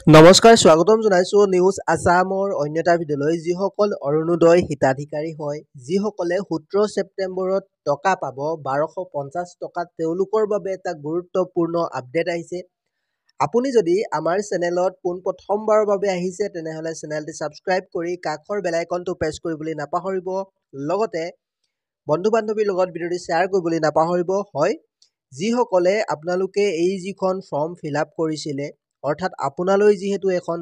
নমস্কাৰ স্বাগতম জনাইছো নিউজ আসামৰ অন্য এটা ভিডিঅ'লৈ যিসকল অৰুণোদয় হিতাধিকাৰী হয় যিসকলে 17 ছেপ্টেম্বৰত টকা পাব 1250 টকা তেওঁলোকৰ বাবে এটা গুৰুত্বপূৰ্ণ আপডেট আহিছে। আপুনি যদি আমাৰ চেনেলত পোনপ্ৰথমবাৰৰ বাবে আহিছে তেনেহলে চেনেলটি সাবস্ক্ৰাইব কৰি কাষৰ বেল আইকনটো প্ৰেছ কৰিবলৈ নাপাহৰিব। লগতে বন্ধু বান্ধৱীৰ লগত ভিডিঅ'টি শ্বেয়াৰ কৰিবলৈ নাপাহৰিব। হয়, যিসকলে আপোনালোকে এই যিখন ফৰ্ম ফিলআপ কৰিছিলে অৰ্থাৎ আপোনালৈ যেহেতু এখন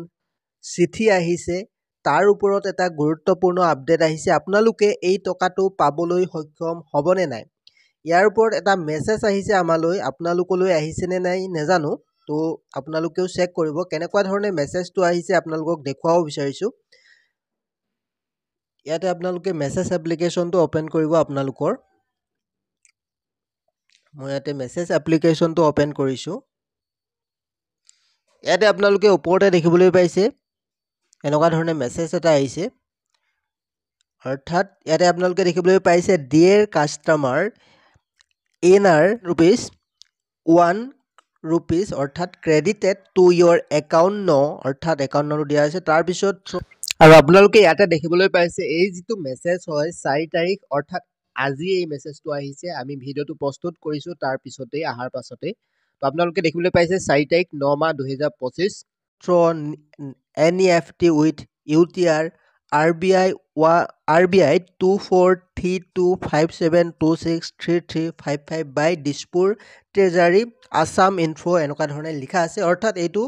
চিঠি আহিছে তাৰ ওপৰত এটা গুৰুত্বপূৰ্ণ আপডেট আহিছে। আপোনালোকে এই টকাটো পাবলৈ সক্ষম হ'বনে নাই ইয়াৰ ওপৰত এটা মেছেজ আহিছে আমালৈ, আপোনালোকলৈ আহিছে নে নাই নেজানো, তো আপোনালোকেও চেক কৰিব কেনেকুৱা ধৰণে মেছেজটো আহিছে আপোনালোকক দেখুৱাব বিচাৰিছো। ইয়াতে আপোনালোকে মেছেজ এপ্লিকেশ্যনটো ওপেন কৰিব আপোনালোকৰ। মই ইয়াতে মেছেজ এপ্লিকেশ্যনটো ওপেন কৰিছো। ইয়াতে আপোনালোকে ওপৰতে দেখিবলৈ পাইছে এনেকুৱা ধৰণে মেছেজ এটা আহিছে। অৰ্থাৎ ইয়াতে আপোনালোকে দেখিবলৈ পাইছে ডিয়াৰ কাস্টমাৰ এনাৰ ₹1 অৰ্থাৎ ক্ৰেডিটেড টু ইয়ৰ একাউণ্ট ন অৰ্থাৎ একাউণ্ট নম্বৰটো দিয়া হৈছে। তাৰপিছত আৰু আপোনালোকে ইয়াতে দেখিবলৈ পাইছে এই যিটো মেছেজ হয় 4 তাৰিখ অৰ্থাৎ আজি এই মেছেজটো আহিছে। আমি ভিডিঅ'টো প্ৰস্তুত কৰিছো তাৰ পিছতেই অহাৰ পাছতেই তো আপোনালোকে দেখিবলৈ পাইছে 4 তাৰিখ 9 মাহ 2025 through NEFT with UTR RBI 243257263355 by Dispur treasury Assam info এনেকুৱা ধৰণে লিখা আছে। অৰ্থাৎ এইটো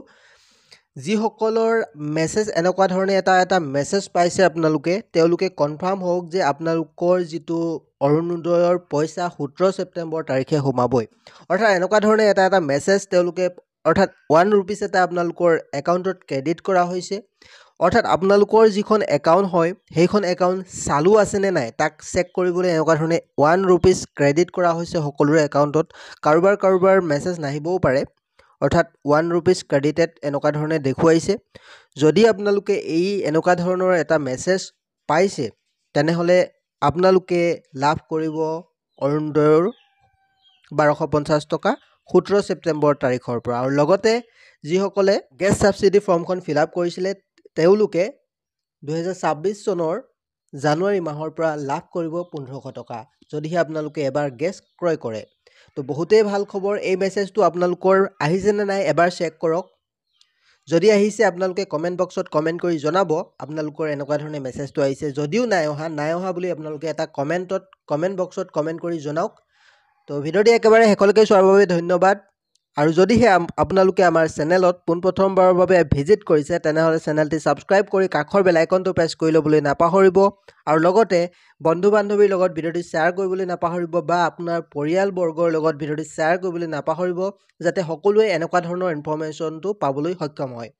যিসকলৰ মেছেজ এনেকুৱা ধৰণে এটা মেছেজ পাইছে আপোনালোকে তেওঁলোকে কনফাৰ্ম হওক যে আপোনালোকৰ যিটো অৰুণোদয়ৰ পইচা 17 ছেপ্টেম্বৰ তাৰিখে সোমাবই। অৰ্থাৎ এনেকুৱা ধৰণে এটা মেছেজ তেওঁলোকে অৰ্থাৎ ₹1 এটা আপোনালোকৰ একাউণ্টত ক্ৰেডিট কৰা হৈছে। অৰ্থাৎ আপোনালোকৰ যিখন একাউণ্ট হয় সেইখন একাউণ্ট চালু আছে নে নাই তাক চেক কৰিবলৈ এনেকুৱা ধৰণে ₹1 ক্ৰেডিট কৰা হৈছে সকলোৰে একাউণ্টত। কাৰোবাৰ মেছেজ নাহিবও পাৰে অৰ্থাৎ ₹1 ক্ৰেডিটেড এনেকুৱা ধৰণে দেখুৱাইছে। যদি আপোনালোকে এই এনেকুৱা ধৰণৰ এটা মেছেজ পাইছে তেনেহলে আপোনালোকে লাভ কৰিব অৰুণোদয়ৰ 1250 টকা 17 ছেপ্টেম্বৰ তাৰিখৰ পৰা। আৰু লগতে যিসকলে গেছ সাবসিডি ফৰ্মখন ফিলআপ কৰিছিলে তেওঁলোকে 2026 চনৰ জানুৱাৰী মাহৰ পৰা লাভ কৰিব 1500 টকা যদিহে আপোনালোকে এবাৰ গেছ ক্ৰয় কৰে। তো বহুতেই ভাল খবৰ। এই মেছেজটো আপোনালোকৰ আহিছে নে নাই এবাৰ চেক কৰক। যদি আহিছে আপোনালোকে কমেণ্ট বক্সত কমেণ্ট কৰি জনাব আপোনালোকৰ এনেকুৱা ধৰণে মেছেজটো আহিছে। যদিও নাই অহা বুলি আপোনালোকে এটা কমেণ্ট বক্সত কমেণ্ট কৰি জনাওক। তো ভিডিঅ'টি একেবাৰে শেষলৈকে চোৱাৰ বাবে ধন্যবাদ। আৰু যদিহে আপোনালোকে আমাৰ চেনেলত পোনপ্ৰথমবাৰৰ বাবে ভিজিট কৰিছে তেনেহলে চেনেলটি সাবস্ক্ৰাইব কৰি কাষৰ বেল আইকনটো প্ৰেছ কৰি ল'বলৈ নাপাহৰিব। আৰু লগতে বন্ধু বান্ধৱীৰ লগত ভিডিঅ'টি শ্বেয়াৰ কৰিবলৈ নাপাহৰিব বা আপোনাৰ পৰিয়ালবৰ্গৰ লগত ভিডিঅ'টি শ্বেয়াৰ কৰিবলৈ নাপাহৰিব যাতে সকলোৱে এনেকুৱা ধৰণৰ ইনফৰমেশ্যনটো পাবলৈ সক্ষম হয়।